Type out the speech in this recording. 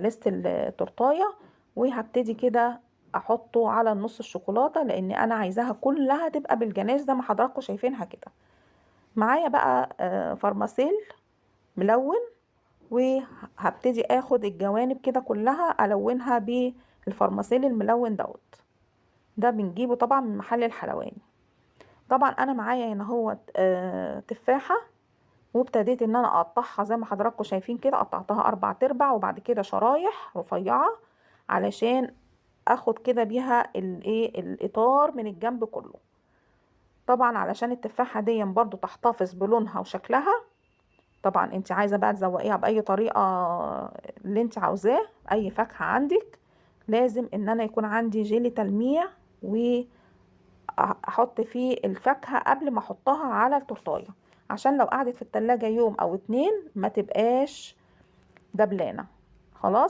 هرست التورتايه، وهبتدي كده احطه على النص الشوكولاته، لان انا عايزاها كلها تبقى بالجناش زي ما حضراتكم شايفينها كده. معايا بقى فرماسيل ملون، وهبتدي اخد الجوانب كده كلها الونها بالفرماسيل الملون دوت. ده بنجيبه طبعا من محل الحلواني. طبعا انا معايا هنا هو تفاحه، وابتديت ان انا اقطعها زي ما حضراتكم شايفين كده. قطعتها 4/4 وبعد كده شرايح رفيعه علشان اخد كده بيها الايه الاطار من الجنب كله. طبعا علشان التفاحه دي برضو تحتفظ بلونها وشكلها. طبعا انت عايزه بقى تزوقيها باي طريقه اللي انت عاوزاه، اي فاكهه عندك. لازم ان انا يكون عندي جيلي تلميع، واحط فيه الفاكهه قبل ما احطها على التورتايه، عشان لو قعدت في التلاجة يوم او 2 ما تبقاش دبلانه. خلاص.